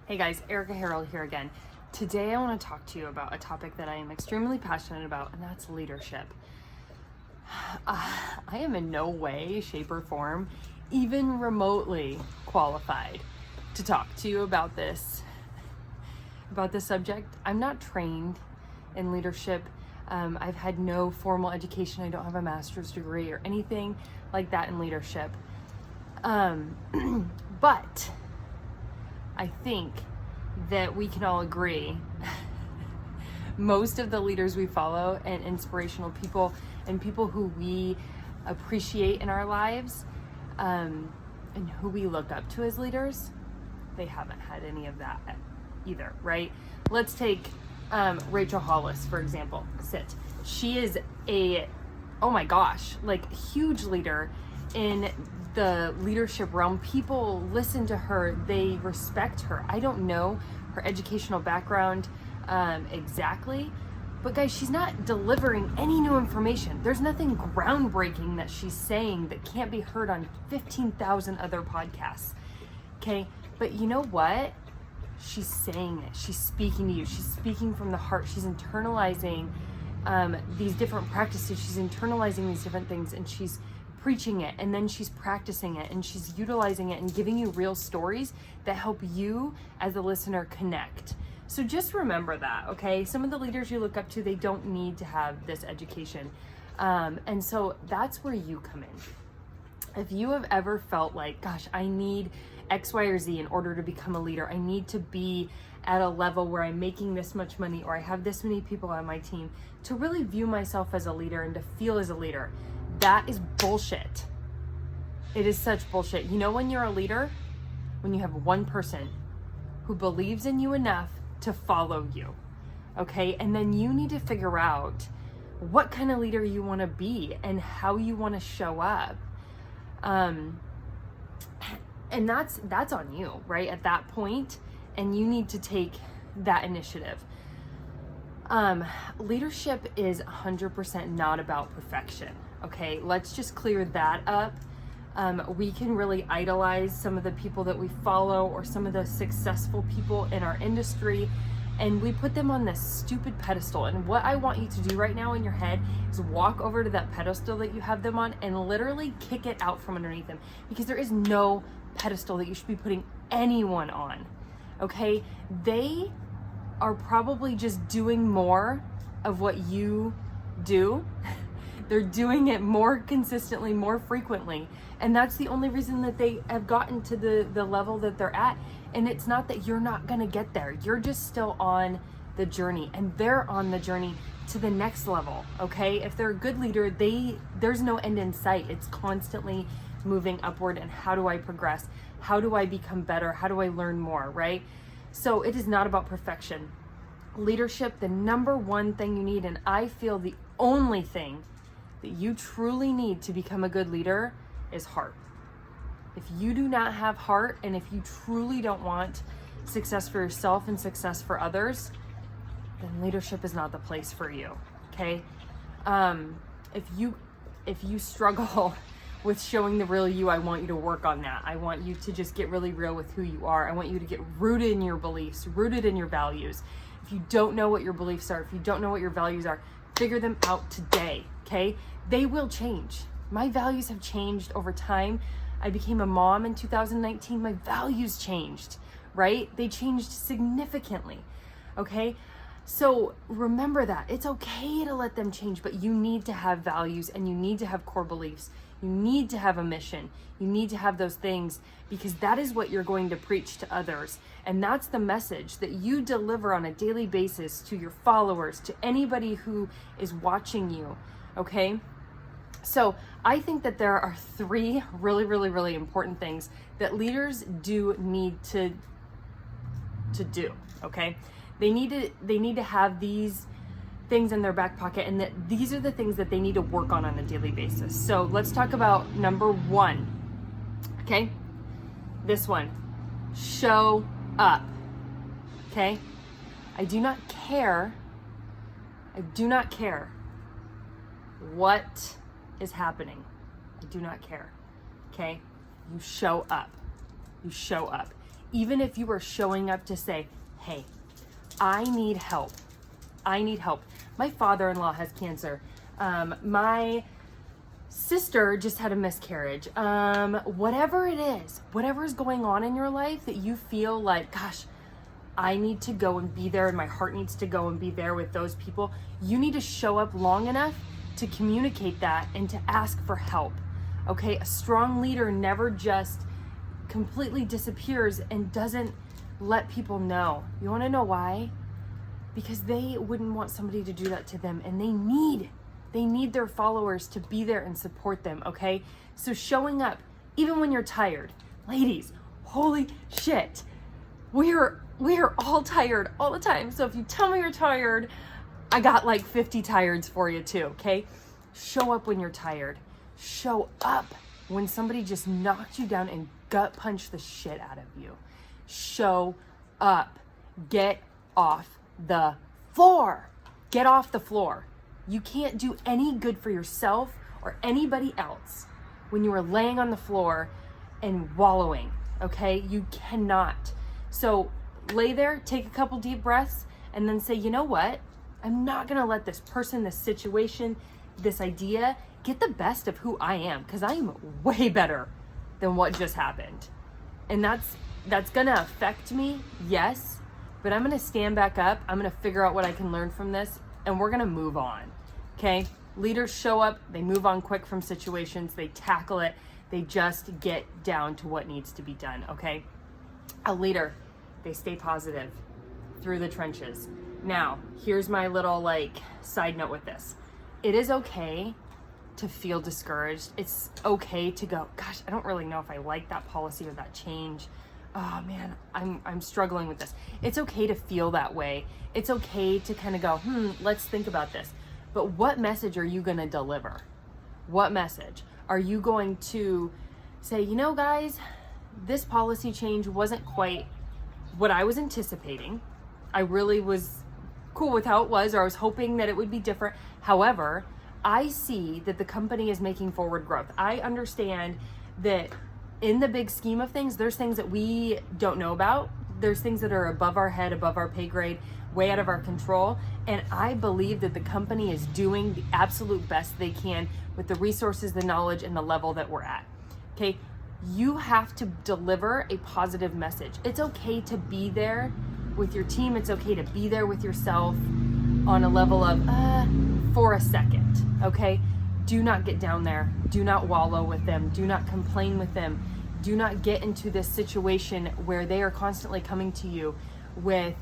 Hey guys, Erica Harold here again. Today I want to talk to you about a topic that I am extremely passionate about, and that's leadership. I am in no way, shape, or form even remotely qualified to talk to you about this subject. I'm not trained in leadership. I've had no formal education. I don't have a master's degree or anything like that in leadership. But I think that we can all agree most of the leaders we follow and inspirational people and people who we appreciate in our lives and who we look up to as leaders, they haven't had any of that either, right? Let's take Rachael Hollis, for example. She is oh my gosh, like huge leader in the leadership realm. People listen to her, they respect her. I don't know her educational background exactly, but guys, she's not delivering any new information. There's nothing groundbreaking that she's saying that can't be heard on 15,000 other podcasts. Okay, but you know what? She's saying it. She's speaking to you. She's speaking from the heart. She's internalizing these different practices. She's internalizing these different things, and she's preaching it, and then she's practicing it, and she's utilizing it and giving you real stories that help you as a listener connect. So just remember that, okay? Some of the leaders you look up to, they don't need to have this education. And so that's where you come in. If you have ever felt like, gosh, I need X, Y, or Z in order to become a leader, I need to be at a level where I'm making this much money, or I have this many people on my team, to really view myself as a leader and to feel as a leader, that is bullshit. It is such bullshit. You know, when you're a leader, when you have one person who believes in you enough to follow you, okay? And then you need to figure out what kind of leader you want to be and how you want to show up. And that's on you, right? At that point, and you need to take that initiative. Leadership is 100% not about perfection. Okay, let's just clear that up. We can really idolize some of the people that we follow or some of the successful people in our industry, and we put them on this stupid pedestal. And what I want you to do right now in your head is walk over to that pedestal that you have them on and literally kick it out from underneath them, because there is no pedestal that you should be putting anyone on. Okay, they are probably just doing more of what you do. They're doing it more consistently, more frequently. And that's the only reason that they have gotten to the level that they're at. And it's not that you're not gonna get there. You're just still on the journey, and they're on the journey to the next level, okay? If they're a good leader, there's no end in sight. It's constantly moving upward. And how do I progress? How do I become better? How do I learn more, right? So it is not about perfection. Leadership, the number one thing you need, and I feel the only thing that you truly need to become a good leader, is heart. If you do not have heart, and if you truly don't want success for yourself and success for others, then leadership is not the place for you, okay? If you struggle with showing the real you, I want you to work on that. I want you to just get really real with who you are. I want you to get rooted in your beliefs, rooted in your values. If you don't know what your beliefs are, if you don't know what your values are, figure them out today, okay? They will change. My values have changed over time. I became a mom in 2019. My values changed, right? They changed significantly, okay? So remember that. It's okay to let them change, but you need to have values, and you need to have core beliefs. You need to have a mission. You need to have those things, because that is what you're going to preach to others. And that's the message that you deliver on a daily basis to your followers, to anybody who is watching you, okay? So I think that there are three really, really, really important things that leaders do need to do, okay? They need to have these things in their back pocket, and that these are the things that they need to work on a daily basis. So let's talk about number one, okay? This one, show up, okay? I do not care what is happening. I do not care, okay? You show up. even if you are showing up to say, hey, I need help. I need help. My father-in-law has cancer. My sister just had a miscarriage. Whatever it is, whatever is going on in your life that you feel like, gosh, I need to go and be there and my heart needs to go and be there with those people. You need to show up long enough to communicate that and to ask for help. Okay, a strong leader never just completely disappears and doesn't let people know. You want to know why? Because they wouldn't want somebody to do that to them, and they need their followers to be there and support them, okay? So showing up, even when you're tired. Ladies, holy shit. We are all tired all the time. So if you tell me you're tired, I got like 50 tireds for you too, okay? Show up when you're tired. Show up when somebody just knocked you down and gut punched the shit out of you. Show up. Get off the floor. Get off the floor. You can't do any good for yourself or anybody else when you are laying on the floor and wallowing, okay? You cannot. So lay there, take a couple deep breaths, and then say, you know what? I'm not gonna let this person, this situation, this idea get the best of who I am, because I am way better than what just happened. And that's gonna affect me, yes, but I'm gonna stand back up, I'm gonna figure out what I can learn from this, and we're gonna move on, okay? Leaders show up, they move on quick from situations, they tackle it, they just get down to what needs to be done, okay? A leader, they stay positive through the trenches. Now, here's my little side note with this. It is okay to feel discouraged. It's okay to go, gosh, I don't really know if I like that policy or that change. Oh man, I'm struggling with this. It's okay to feel that way. It's okay to kind of go, let's think about this. But what message are you going to deliver? What message? Are you going to say, you know, guys, this policy change wasn't quite what I was anticipating. I really was cool with how it was, or I was hoping that it would be different. However, I see that the company is making forward growth. I understand that in the big scheme of things, there's things that we don't know about. There's things that are above our head, above our pay grade, way out of our control. And I believe that the company is doing the absolute best they can with the resources, the knowledge, and the level that we're at. Okay, you have to deliver a positive message. It's okay to be there with your team. It's okay to be there with yourself on a level of, for a second, okay? Do not get down there. Do not wallow with them. Do not complain with them. Do not get into this situation where they are constantly coming to you with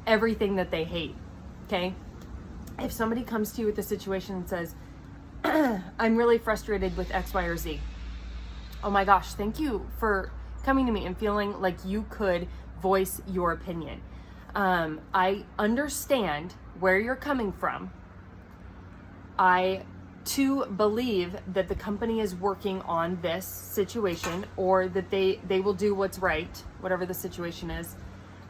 everything that they hate, okay? If somebody comes to you with a situation and says, I'm really frustrated with X, Y, or Z. Oh my gosh, thank you for coming to me and feeling like you could voice your opinion. I understand where you're coming from. I too believe that the company is working on this situation, or that they will do what's right, whatever the situation is.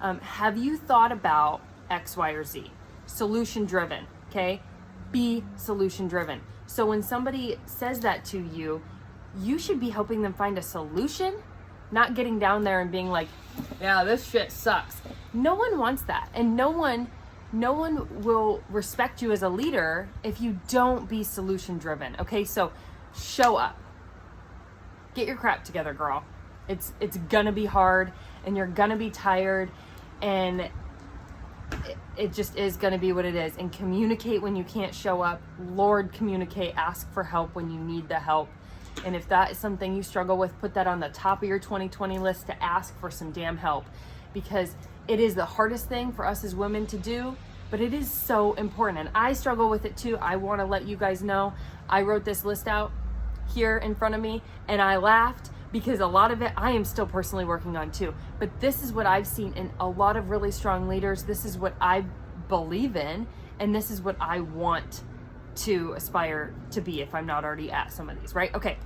Have you thought about X, Y, or Z? Solution driven, okay? Be solution driven. So when somebody says that to you, you should be helping them find a solution, not getting down there and being like, yeah, this shit sucks. No one wants that. And no one will respect you as a leader if you don't be solution driven. Okay, so show up. Get your crap together, girl. It's gonna be hard, and you're gonna be tired, and it just is gonna be what it is. And communicate when you can't show up. Lord, communicate. Ask for help when you need the help. And if that is something you struggle with, put that on the top of your 2020 list to ask for some damn help, because it is the hardest thing for us as women to do, but it is so important. And I struggle with it too. I want to let you guys know, I wrote this list out here in front of me, and I laughed because a lot of it I am still personally working on too. But this is what I've seen in a lot of really strong leaders. This is what I believe in, and this is what I want to aspire to be if I'm not already at some of these, right? Okay.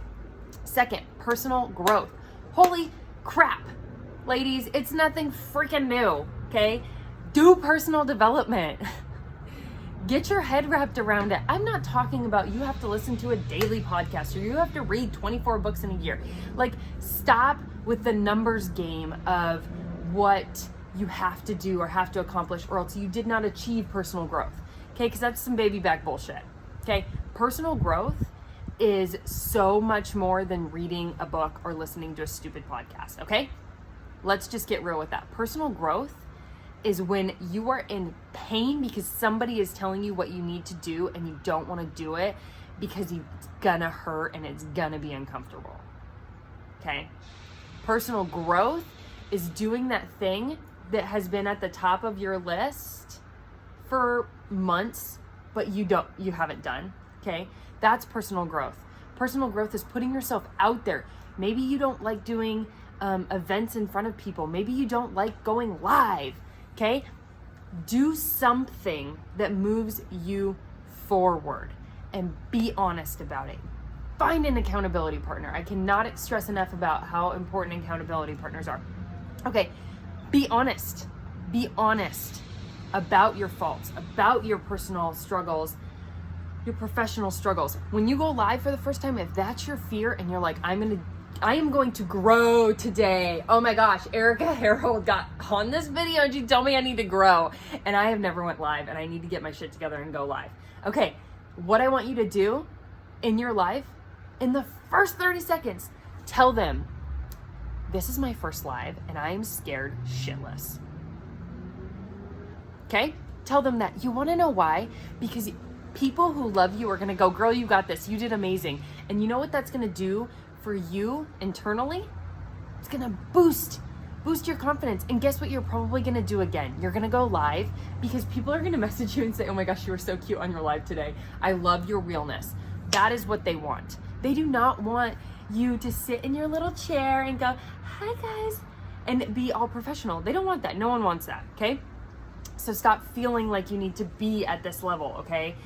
Second, personal growth. Holy crap, ladies, it's nothing freaking new, okay? Do personal development. Get your head wrapped around it. I'm not talking about you have to listen to a daily podcast or you have to read 24 books in a year. Like, stop with the numbers game of what you have to do or have to accomplish, or else you did not achieve personal growth. Okay, because that's some baby back bullshit. Okay, personal growth is so much more than reading a book or listening to a stupid podcast. Okay, let's just get real with that. Personal growth is when you are in pain because somebody is telling you what you need to do and you don't want to do it because it's gonna hurt and it's gonna be uncomfortable. Okay? Personal growth is doing that thing that has been at the top of your list for months, but you haven't done. Okay? That's personal growth. Personal growth is putting yourself out there. Maybe you don't like doing events in front of people. Maybe you don't like going live. Okay? Do something that moves you forward and be honest about it. Find an accountability partner. I cannot stress enough about how important accountability partners are. Okay, be honest. Be honest about your faults, about your personal struggles, your professional struggles. When you go live for the first time, if that's your fear and you're like, I am going to grow today. Oh my gosh, Erica Harold got on this video and she told me I need to grow. And I have never went live and I need to get my shit together and go live. Okay, what I want you to do in your live, in the first 30 seconds, tell them, this is my first live and I am scared shitless. Okay? Tell them that. You want to know why? Because people who love you are going to go, girl, you got this. You did amazing. And you know what that's going to do for you internally? It's gonna boost your confidence. And guess what you're probably gonna do again? You're gonna go live because people are gonna message you and say, oh my gosh, you were so cute on your live today. I love your realness. That is what they want. They do not want you to sit in your little chair and go, hi guys, and be all professional. They don't want that. No one wants that, okay? So stop feeling like you need to be at this level, okay?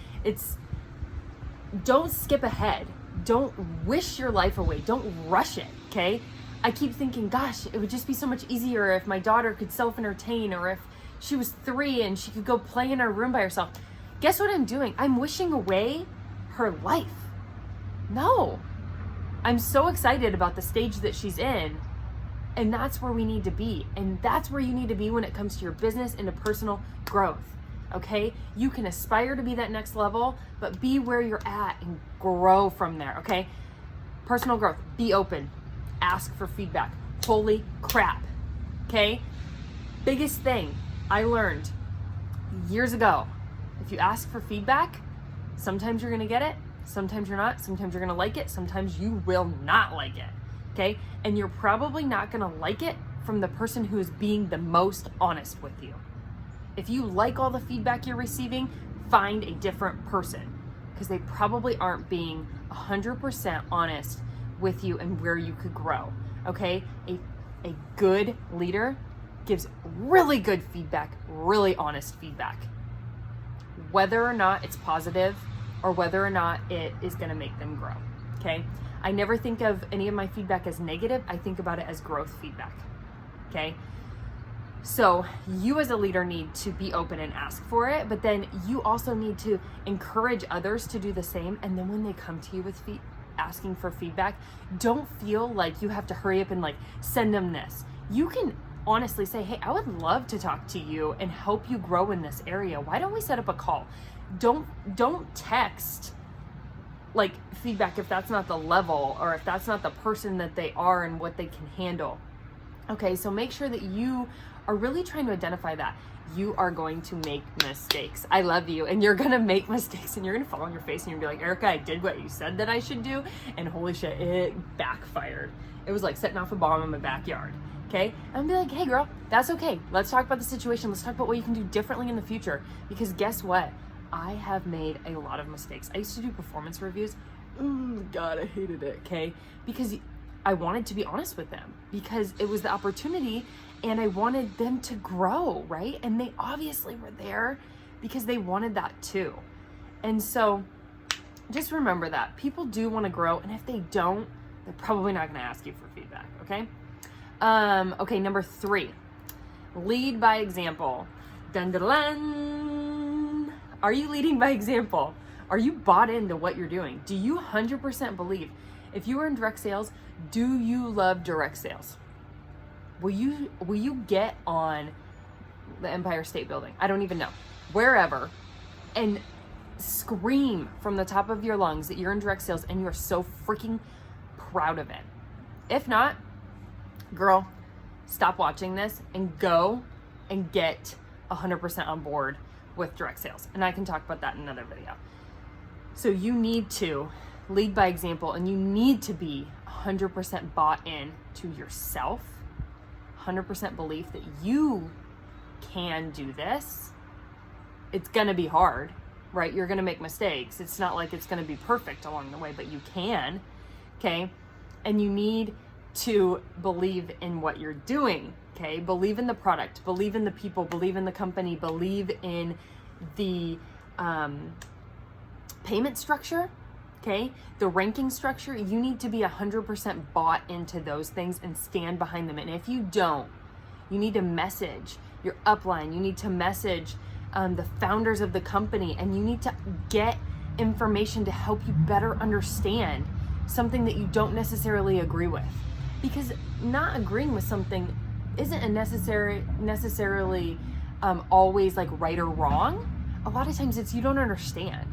Don't skip ahead. Don't wish your life away. Don't rush it, okay? I keep thinking, gosh, it would just be so much easier if my daughter could self-entertain, or if she was 3 and she could go play in her room by herself. Guess what I'm doing? I'm wishing away her life. No. I'm so excited about the stage that she's in, and that's where we need to be. And that's where you need to be when it comes to your business and to personal growth. Okay, you can aspire to be that next level, but be where you're at and grow from there. Okay, personal growth, be open, ask for feedback. Holy crap. Okay, biggest thing I learned years ago, if you ask for feedback, sometimes you're gonna get it, sometimes you're not, sometimes you're gonna like it, sometimes you will not like it. Okay, and you're probably not gonna like it from the person who is being the most honest with you. If you like all the feedback you're receiving, find a different person, because they probably aren't being 100% honest with you and where you could grow, okay? A good leader gives really good feedback, really honest feedback, whether or not it's positive or whether or not it is gonna make them grow, okay? I never think of any of my feedback as negative. I think about it as growth feedback, okay? So you as a leader need to be open and ask for it, but then you also need to encourage others to do the same. And then when they come to you with asking for feedback, don't feel like you have to hurry up and like send them this. You can honestly say, hey, I would love to talk to you and help you grow in this area. Why don't we set up a call? Don't text like feedback if that's not the level or if that's not the person that they are and what they can handle. Okay, so make sure that you are really trying to identify that. You are going to make mistakes. I love you, and you're gonna make mistakes, and you're gonna fall on your face, and you're gonna be like, Erica, I did what you said that I should do, and holy shit, it backfired. It was like setting off a bomb in my backyard, okay? And I'll be like, hey girl, that's okay. Let's talk about the situation. Let's talk about what you can do differently in the future, because guess what? I have made a lot of mistakes. I used to do performance reviews. Oh God, I hated it, okay? Because I wanted to be honest with them, because it was the opportunity and I wanted them to grow, right? And they obviously were there because they wanted that too. And so just remember that people do want to grow, and if they don't, they're probably not going to ask you for feedback, okay? Okay, number 3, lead by example. Dun dun dun. Are you leading by example? Are you bought into what you're doing? Do you 100% believe? If you are in direct sales, do you love direct sales? Will you get on the Empire State Building? I don't even know. Wherever, and scream from the top of your lungs that you're in direct sales and you're so freaking proud of it. If not, girl, stop watching this and go and get 100% on board with direct sales. And I can talk about that in another video. So you need to lead by example, and you need to be 100% bought in to yourself, 100% belief that you can do this. It's gonna be hard, right? You're gonna make mistakes. It's not like it's gonna be perfect along the way, but you can, okay? And you need to believe in what you're doing, okay? Believe in the product, believe in the people, believe in the company, believe in the payment structure, okay? The ranking structure. You need to be 100% bought into those things and stand behind them. And if you don't, you need to message your upline. You need to message the founders of the company, and you need to get information to help you better understand something that you don't necessarily agree with. Because not agreeing with something isn't necessarily always like right or wrong. A lot of times it's you don't understand.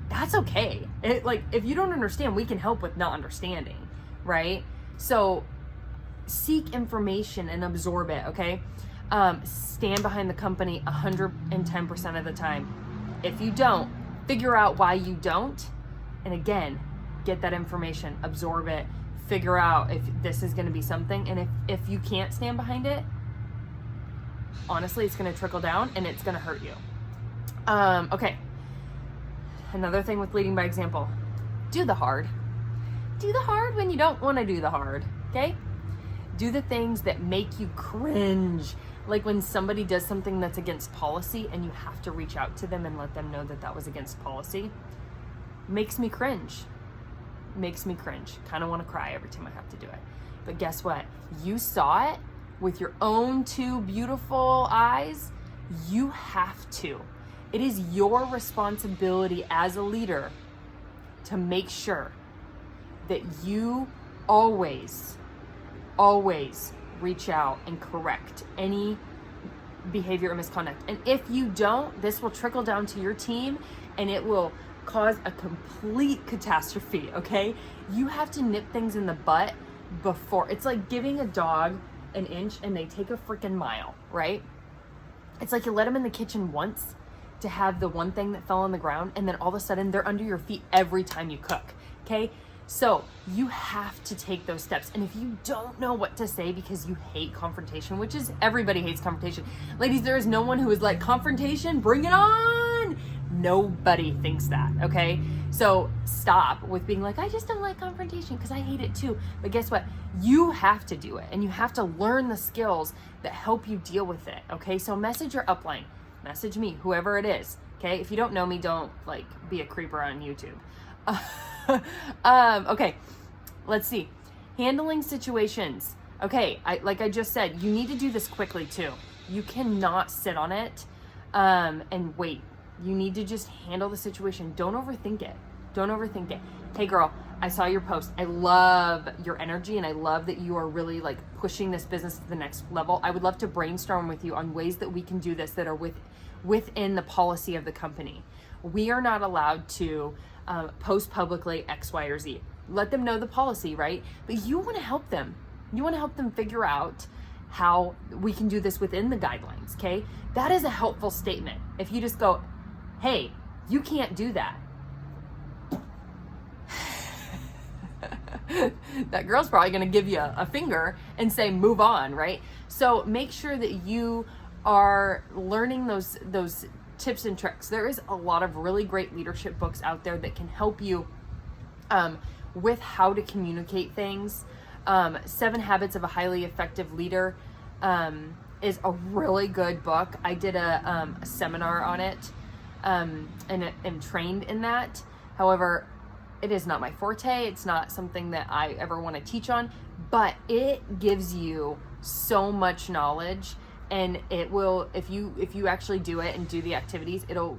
That's okay. If you don't understand, we can help with not understanding, right? So seek information and absorb it, okay? Stand behind the company 110% of the time. If you don't, figure out why you don't, and again, get that information, absorb it, figure out if this is going to be something, and if you can't stand behind it, honestly, it's going to trickle down and it's going to hurt you. Okay. Another thing with leading by example, do the hard. Do the hard when you don't want to do the hard, okay? Do the things that make you cringe. Like when somebody does something that's against policy and you have to reach out to them and let them know that that was against policy. Makes me cringe. Kind of want to cry every time I have to do it. But guess what? You saw it with your own two beautiful eyes. You have to. It is your responsibility as a leader to make sure that you always reach out and correct any behavior or misconduct. And if you don't, this will trickle down to your team and it will cause a complete catastrophe, okay? You have to nip things in the butt before. It's like giving a dog an inch and they take a freaking mile, right? It's like you let them in the kitchen once to have the one thing that fell on the ground, and then all of a sudden they're under your feet every time you cook, okay? So you have to take those steps. And if you don't know what to say because you hate confrontation, which is everybody hates confrontation. Ladies, there is no one who is like, confrontation, bring it on. Nobody thinks that, okay? So stop with being like, I just don't like confrontation because I hate it too. But guess what? You have to do it, and you have to learn the skills that help you deal with it, okay? So message your upline, message me, whoever it is, okay? If you don't know me, don't like be a creeper on YouTube. Okay, let's see. Handling situations. Okay, like I just said, you need to do this quickly too. You cannot sit on it and wait. You need to just handle the situation. Don't overthink it. Hey girl, I saw your post. I love your energy and I love that you are really like pushing this business to the next level. I would love to brainstorm with you on ways that we can do this that are within the policy of the company. We are not allowed to post publicly X, Y, or Z. Let them know the policy, right? But you want to help them. You want to help them figure out how we can do this within the guidelines, okay? That is a helpful statement. If you just go, hey, you can't do that. That girl's probably going to give you a finger and say, move on, right? So make sure that you are learning those tips and tricks. There is a lot of really great leadership books out there that can help you with how to communicate things. 7 Habits of a Highly Effective Leader is a really good book. I did a seminar on it and am trained in that. However, it is not my forte. It's not something that I ever want to teach on, but it gives you so much knowledge, and it will, if you actually do it and do the activities, it'll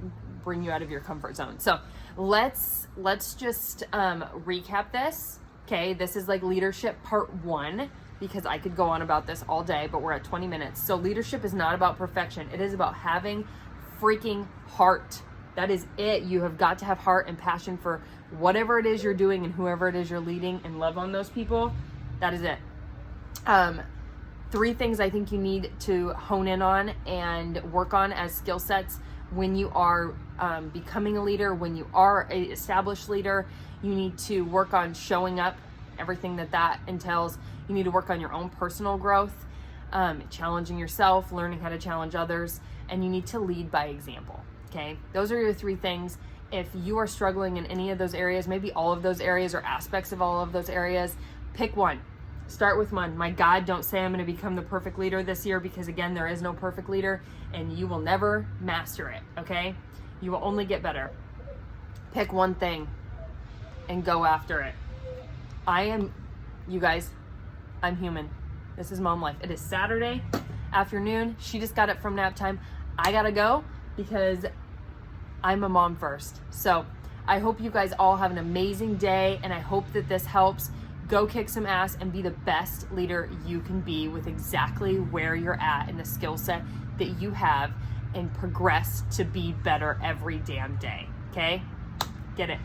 bring you out of your comfort zone. So let's just recap this. Okay, this is like leadership part 1, because I could go on about this all day, but we're at 20 minutes. So leadership is not about perfection. It is about having freaking heart. That is it. You have got to have heart and passion for whatever it is you're doing and whoever it is you're leading, and love on those people. That is it. 3 things I think you need to hone in on and work on as skill sets when you are becoming a leader, when you are an established leader. You need to work on showing up, everything that entails. You need to work on your own personal growth, challenging yourself, learning how to challenge others, and you need to lead by example. Okay, those are your 3 things. If you are struggling in any of those areas, maybe all of those areas or aspects of all of those areas, pick one. Start with one. My God, don't say I'm going to become the perfect leader this year, because again, there is no perfect leader, and you will never master it. Okay, you will only get better. Pick one thing and go after it. You guys, I'm human. This is mom life. It is Saturday afternoon. She just got up from nap time. I gotta go because I'm a mom first. So I hope you guys all have an amazing day, and I hope that this helps. Go kick some ass and be the best leader you can be with exactly where you're at and the skill set that you have, and progress to be better every damn day. Okay? Get it.